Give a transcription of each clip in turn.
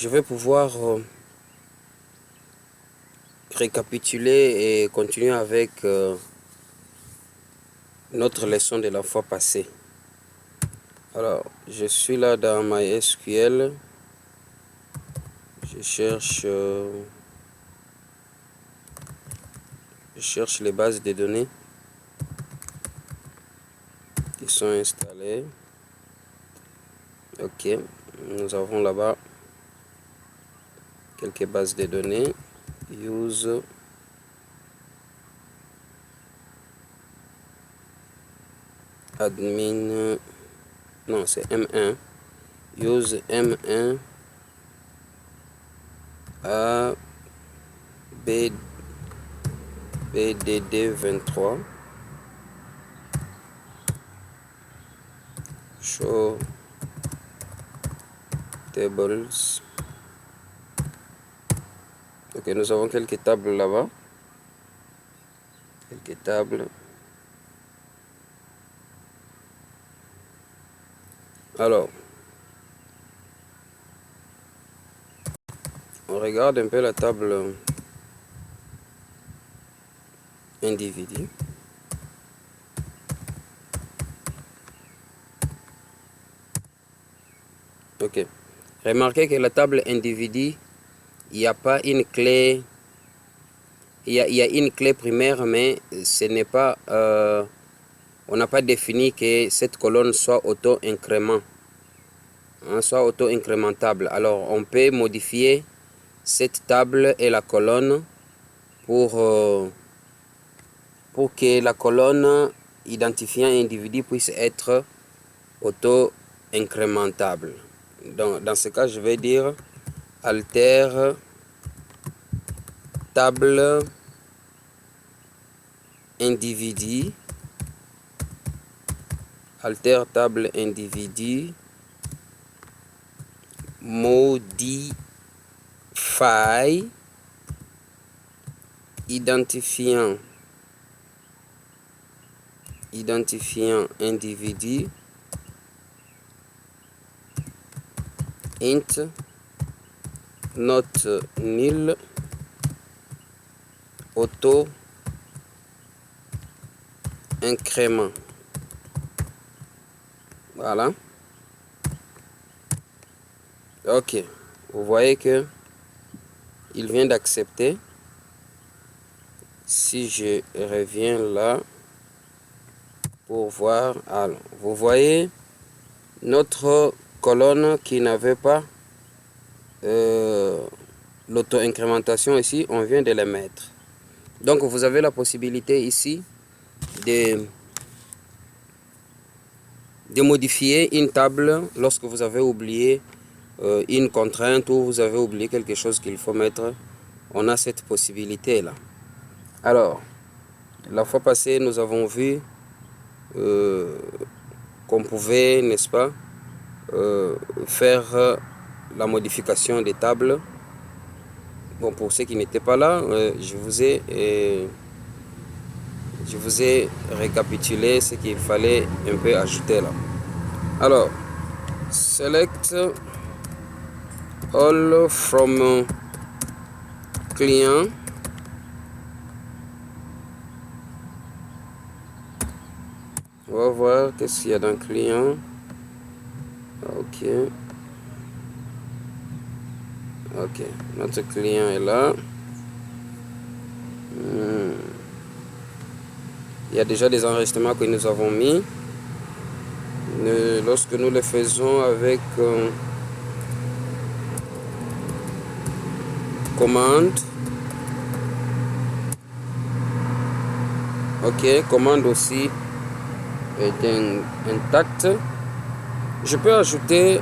je vais pouvoir récapituler et continuer avec notre leçon de la fois passée. Alors, je suis là dans MySQL. Je cherche les bases de données qui sont installées. Ok, nous avons là-bas quelques bases de données. Use admin, non c'est M1. Use M1 à BDD23. Show tables. Ok, nous avons quelques tables là-bas. Quelques tables. Alors, on regarde un peu la table individu. Ok. Remarquez que la table individu, il n'y a pas une clé. Il y a une clé primaire, mais ce n'est pas. On n'a pas défini que cette colonne soit auto-incrément. Soit auto-incrémentable. Alors, on peut modifier cette table et la colonne pour que la colonne identifiant un individu puisse être auto-incrémentable. Dans ce cas, je vais dire alter table individu, alter table individu, modify identifiant individu int not nil auto incrément. Voilà. Ok. Vous voyez que il vient d'accepter. Si je reviens là pour voir, alors vous voyez notre colonne qui n'avait pas l'auto-incrémentation ici, on vient de les mettre. Donc vous avez la possibilité ici de modifier une table lorsque vous avez oublié une contrainte ou vous avez oublié quelque chose qu'il faut mettre. On a cette possibilité là. Alors, la fois passée, nous avons vu qu'on pouvait, n'est-ce pas, faire la modification des tables. Bon, pour ceux qui n'étaient pas là, je vous ai récapitulé ce qu'il fallait un peu ajouter là. Alors, select all from client. On va voir qu'est-ce qu'il y a dans client. Ok. Ok, notre client est là. Il y a déjà des enregistrements que nous avons mis. Lorsque nous le faisons avec commande. Ok, commande aussi est intact. Je peux ajouter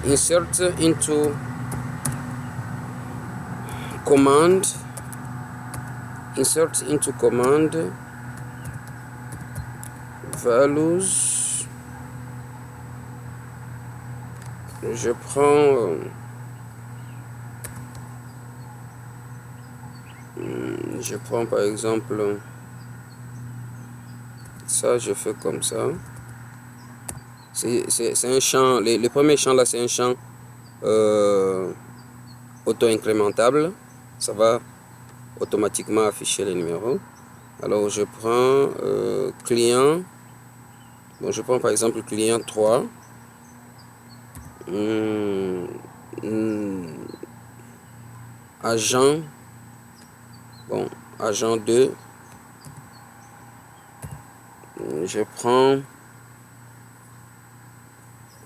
insert into command. Insert into command values. Je prends par exemple ça, je fais comme ça. c'est un champ, le premier champ là, c'est un champ auto-incrémentable. Ça va automatiquement afficher les numéros. Alors je prends client. Bon, je prends par exemple client 3. Agent. Bon, agent 2. Je prends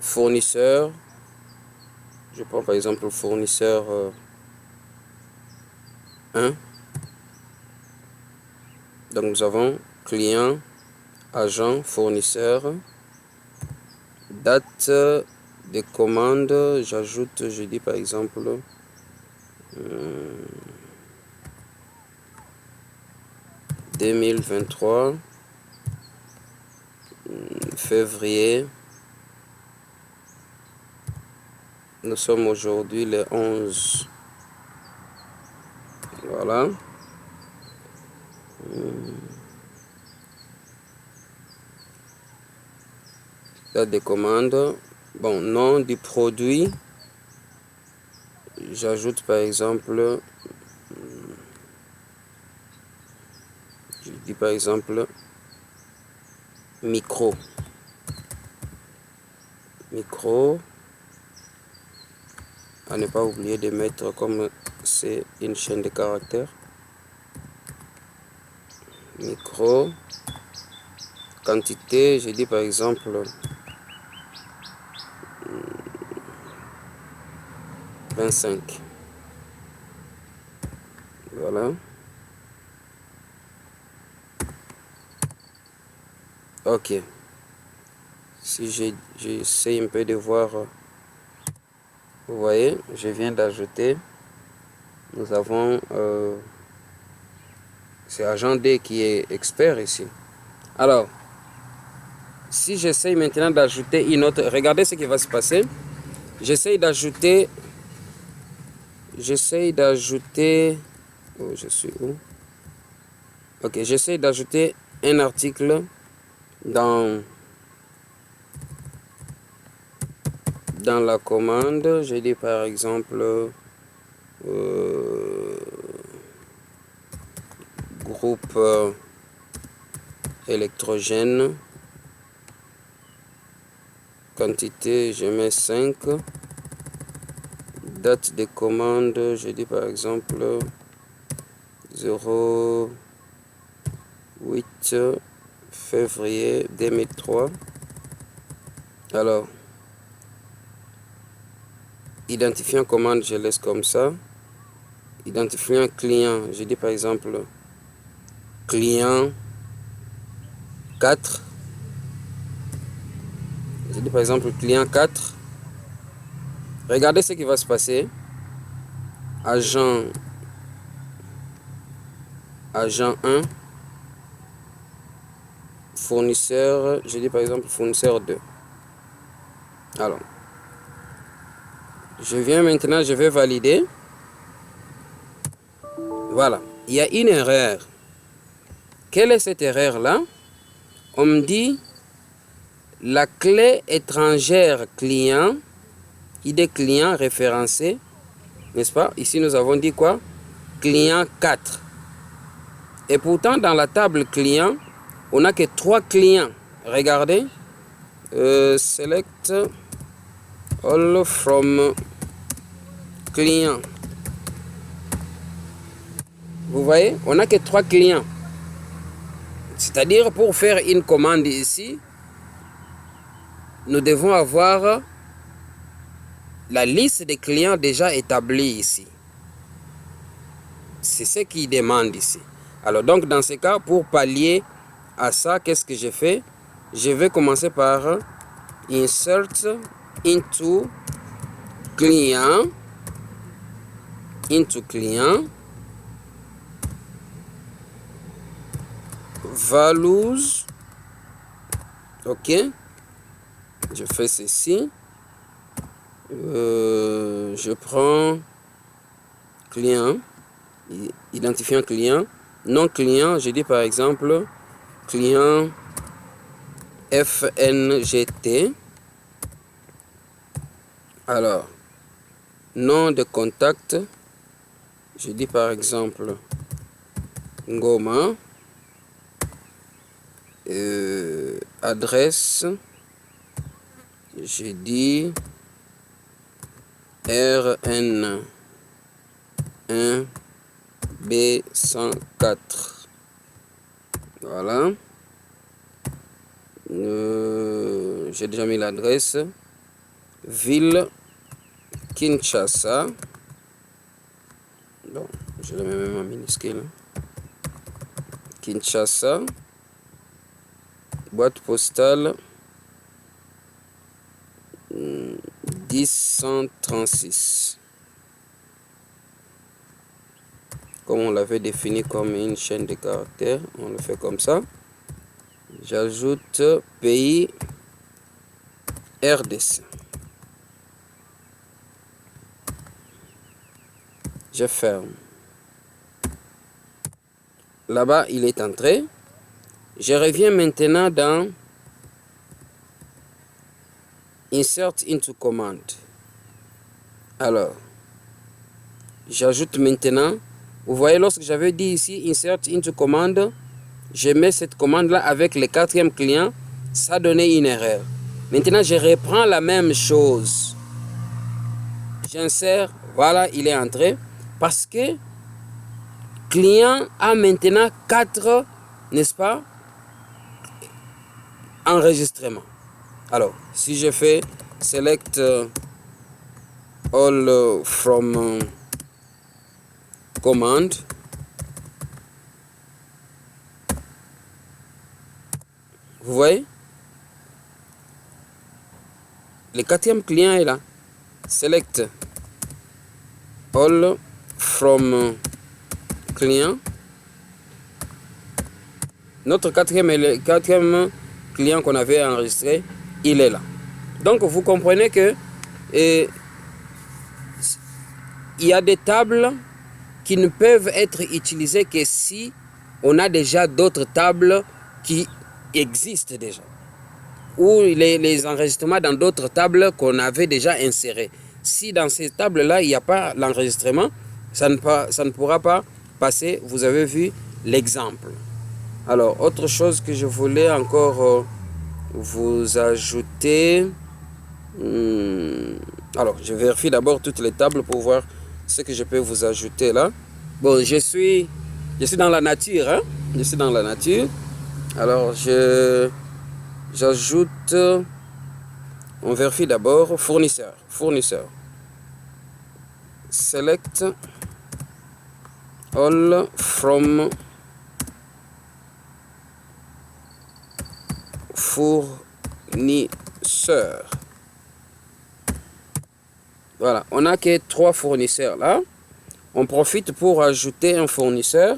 fournisseur. Je prends par exemple fournisseur 1. Donc nous avons client, agent, fournisseur, date de commande. J'ajoute, je dis par exemple 2023 février. Nous sommes aujourd'hui le 11. Voilà. Date de commande. Bon, nom du produit. J'ajoute par exemple, je dis par exemple micro. Micro. À ne pas oublier de mettre, comme c'est une chaîne de caractères, micro. Quantité, je dis par exemple 25. Voilà. Ok. Si j'essaie un peu de voir, vous voyez, je viens d'ajouter. Nous avons c'est agent D qui est expert ici. Alors, si j'essaie maintenant d'ajouter une autre, regardez ce qui va se passer. J'essaie d'ajouter, oh, je suis où? Ok, j'essaie d'ajouter un article dans la commande. Je dis par exemple groupe électrogène. Quantité, je mets 5. Date de commande, je dis par exemple 08 février 2003. Alors, identifiant commande, je laisse comme ça. Identifiant client, je dis par exemple client 4. Je dis par exemple client 4. Regardez ce qui va se passer. Agent 1. Fournisseur, je dis par exemple fournisseur 2. Alors, je viens maintenant, je vais valider. Voilà, il y a une erreur. Quelle est cette erreur-là? On me dit la clé étrangère client, ID client référencé, n'est-ce pas? Ici, nous avons dit quoi? Client 4. Et pourtant, dans la table client, on n'a que 3 clients. Regardez. Select all from client. Vous voyez, on n'a que 3 clients. C'est-à-dire, pour faire une commande ici, nous devons avoir la liste des clients déjà établie ici. C'est ce qu'il demande ici. Alors donc, dans ce cas, pour pallier à ça, qu'est-ce que je fais? Je vais commencer par insert into client. Values. Ok. Je fais ceci. Je prends client. Identifiant client. Non client, je dis par exemple client FNGT. Alors, nom de contact, je dis par exemple Ngoma. Adresse, je dis RN1 B104. Voilà. J'ai déjà mis l'adresse. Ville Kinshasa. Bon, je le mets même en minuscule. Kinshasa. Boîte postale 1036. Comme on l'avait défini comme une chaîne de caractères, on le fait comme ça. J'ajoute pays RDC. Je ferme. Là-bas, il est entré. Je reviens maintenant dans Insert into Command. Alors, j'ajoute maintenant, vous voyez, lorsque j'avais dit ici Insert into Command, je mets cette commande-là avec le 4e client, ça donnait une erreur. Maintenant, je reprends la même chose. J'insère, voilà, il est entré, parce que client a maintenant 4, n'est-ce pas, enregistrement. Alors, si je fais select all from command, vous voyez, le 4e client est là. Select all from client. Notre 4e client qu'on avait enregistré, il est là. Donc vous comprenez que il y a des tables qui ne peuvent être utilisées que si on a déjà d'autres tables qui existent déjà, ou les enregistrements dans d'autres tables qu'on avait déjà insérées. Si dans ces tables-là, il n'y a pas l'enregistrement, ça ne pourra pas passer. Vous avez vu l'exemple. Alors, autre chose que je voulais encore vous ajouter. Alors, je vérifie d'abord toutes les tables pour voir ce que je peux vous ajouter là. Bon, je suis dans la nature, hein? Je suis dans la nature. Alors, j'ajoute, on vérifie d'abord fournisseur. Select all from fournisseur. Voilà, on n'a que 3 fournisseurs là. On profite pour ajouter un fournisseur.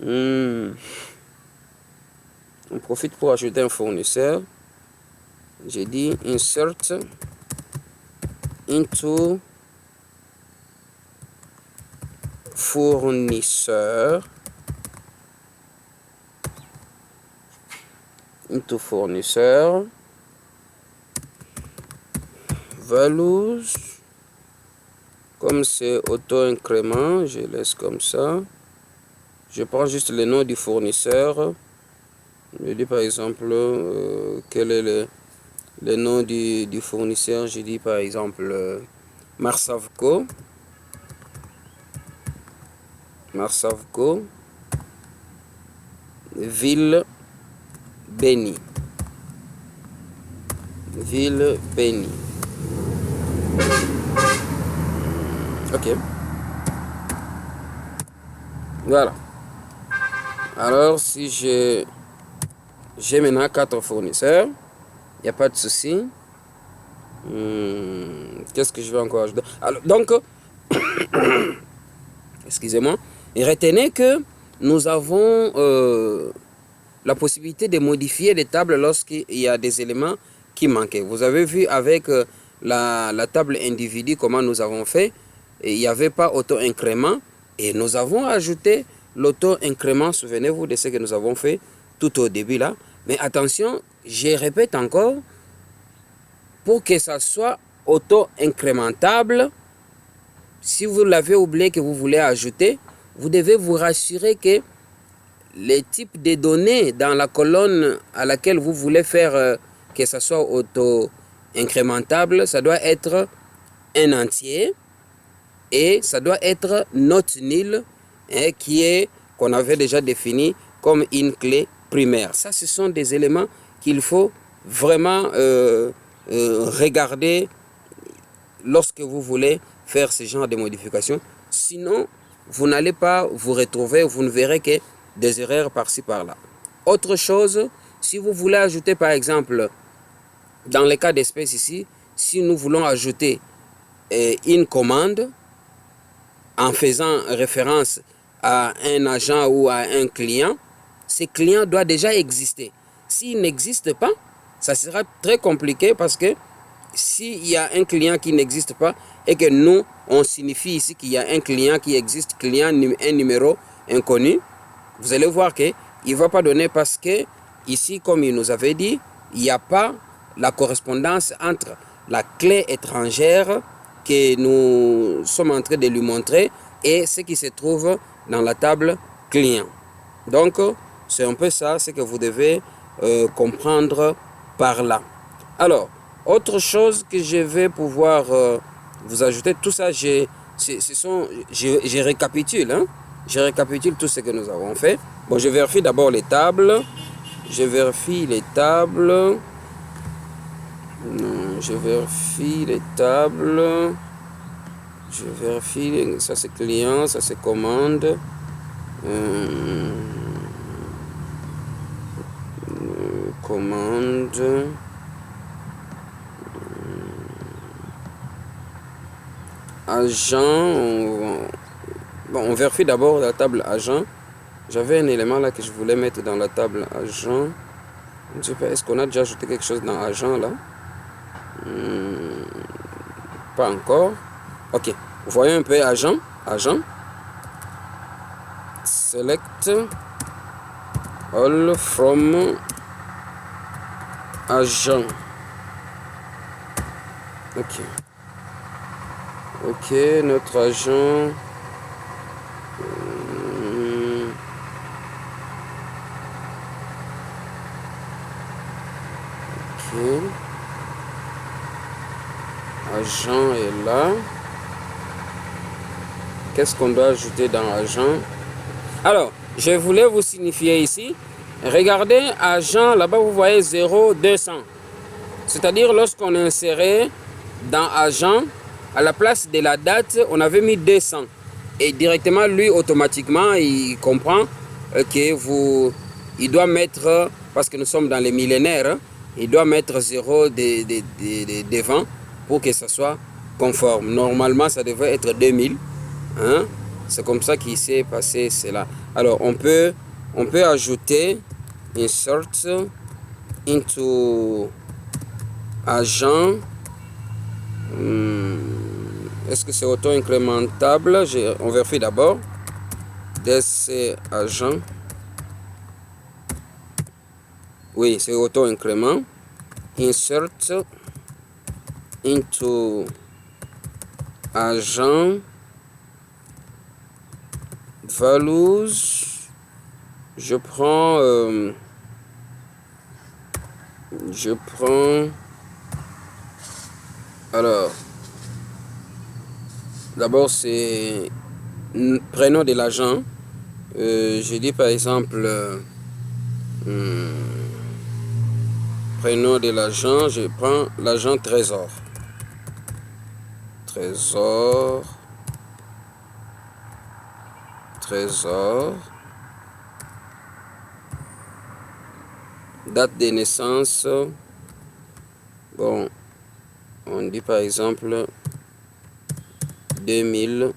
On profite pour ajouter un fournisseur. J'ai dit insert into fournisseur. Values. Comme c'est auto-incrément, je laisse comme ça. Je prends juste le nom du fournisseur. Je dis par exemple quel est le nom du fournisseur. Je dis par exemple Marsavco. Ville Béni. Ok. Voilà. Alors, si j'ai maintenant 4 fournisseurs, il n'y a pas de souci. Qu'est-ce que je vais encore ajouter? Alors, donc, excusez-moi, et retenez que nous avons la possibilité de modifier les tables lorsqu'il y a des éléments qui manquaient. Vous avez vu avec la table individu comment nous avons fait. Et il n'y avait pas auto-incrément et nous avons ajouté l'auto-incrément. Souvenez-vous de ce que nous avons fait tout au début là. Mais attention, je répète encore, pour que ça soit auto-incrémentable, si vous l'avez oublié que vous voulez ajouter, vous devez vous rassurer que les types de données dans la colonne à laquelle vous voulez faire que ça soit auto-incrémentable, ça doit être un entier et ça doit être note nulle qu'on avait déjà défini comme une clé primaire. Ça, ce sont des éléments qu'il faut vraiment regarder lorsque vous voulez faire ce genre de modifications. Sinon, vous n'allez pas vous retrouver, vous ne verrez que des erreurs par-ci par-là. Autre chose, si vous voulez ajouter par exemple, dans le cas d'espèce ici, si nous voulons ajouter une commande en faisant référence à un agent ou à un client, ce client doit déjà exister. S'il n'existe pas, ça sera très compliqué parce que s'il y a un client qui n'existe pas et que nous, on signifie ici qu'il y a un client qui existe, client, un numéro inconnu, vous allez voir qu'il ne va pas donner parce que ici, comme il nous avait dit, il n'y a pas la correspondance entre la clé étrangère que nous sommes en train de lui montrer et ce qui se trouve dans la table client. Donc, c'est un peu ça, ce que vous devez comprendre par là. Alors, autre chose que je vais pouvoir vous ajouter, tout ça, je récapitule. Hein? Je récapitule tout ce que nous avons fait. Bon, je vérifie d'abord les tables. Je vérifie les tables. Je vérifie les tables. Je vérifie, ça c'est client, ça c'est commande. Commande. Agent. On vérifie d'abord la table agent. J'avais un élément là que je voulais mettre dans la table agent. Je ne sais pas, est-ce qu'on a déjà ajouté quelque chose dans agent là? Pas encore. Ok, vous voyez un peu agent. Select all from agent. Ok, notre agent. Agent est là. Qu'est-ce qu'on doit ajouter dans agent? Alors, je voulais vous signifier ici. Regardez agent, là-bas vous voyez 0200. C'est-à-dire lorsqu'on insérait dans agent, à la place de la date, on avait mis 200. Et directement, lui, automatiquement, il comprend il doit mettre, parce que nous sommes dans les millénaires, hein, il doit mettre 0 devant pour que ça soit conforme. Normalement, ça devrait être 2000. Hein? C'est comme ça qu'il s'est passé cela. Alors, on peut ajouter insert into agent. Est-ce que c'est auto-incrémentable? On vérifie d'abord. DC agent. Oui, c'est auto-incrément. Insert into agent. Values. Je prends alors d'abord c'est prénom de l'agent. Je dis par exemple prénom de l'agent, je prends l'agent Trésor. Date de naissance, bon, on dit par exemple 2000.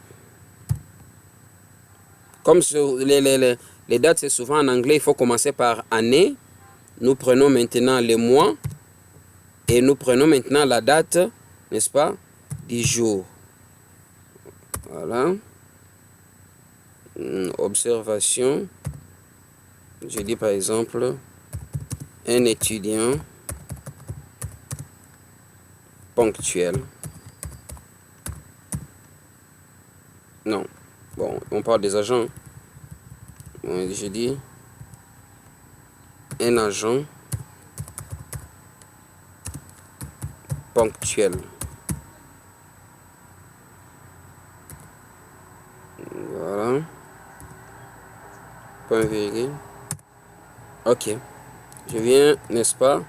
Comme les dates c'est souvent en anglais, il faut commencer par année. Nous prenons maintenant les mois et nous prenons maintenant la date, n'est-ce pas, du jour. Voilà. Observation. Je dis par exemple un étudiant ponctuel. Non. Bon, on parle des agents. J'ai dit un agent ponctuel. Voilà. Point virgule. Ok. Je viens, n'est-ce pas,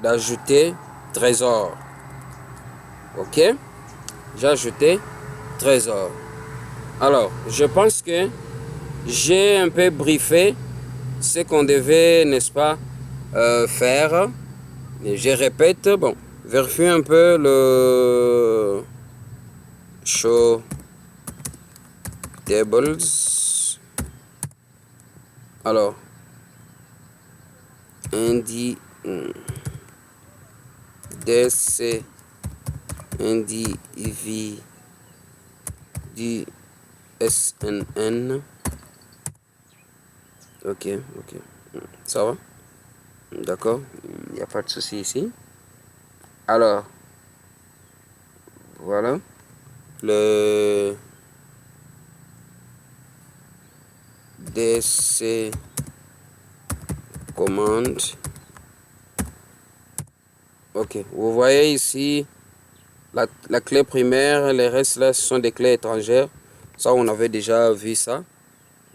d'ajouter trésor. Ok. J'ai ajouté trésor. Alors, je pense que j'ai un peu briefé ce qu'on devait, n'est-ce pas, faire. Et je répète, bon, vérifiez un peu le show tables. Alors, indi dc individu snn. Ok, ok. Ça va? D'accord, il n'y a pas de souci ici. Alors, voilà. Le DC commande. Ok, vous voyez ici la clé primaire, les restes là, ce sont des clés étrangères. Ça, on avait déjà vu ça.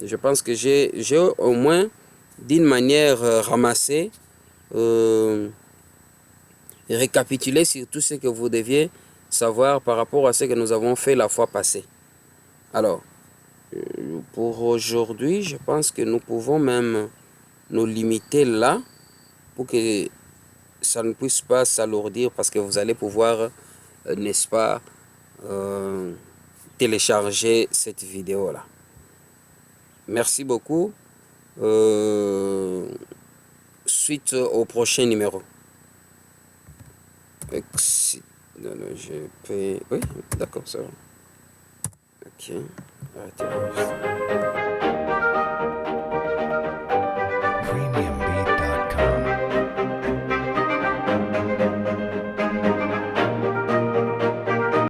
Je pense que j'ai au moins, d'une manière ramassée, récapituler sur tout ce que vous deviez savoir par rapport à ce que nous avons fait la fois passée. Alors, pour aujourd'hui, je pense que nous pouvons même nous limiter là pour que ça ne puisse pas s'alourdir parce que vous allez pouvoir, n'est-ce pas, télécharger cette vidéo-là. Merci beaucoup. Suite au prochain numéro. Non, non, je peux... Oui, d'accord, ça va. Ok, arrêtez.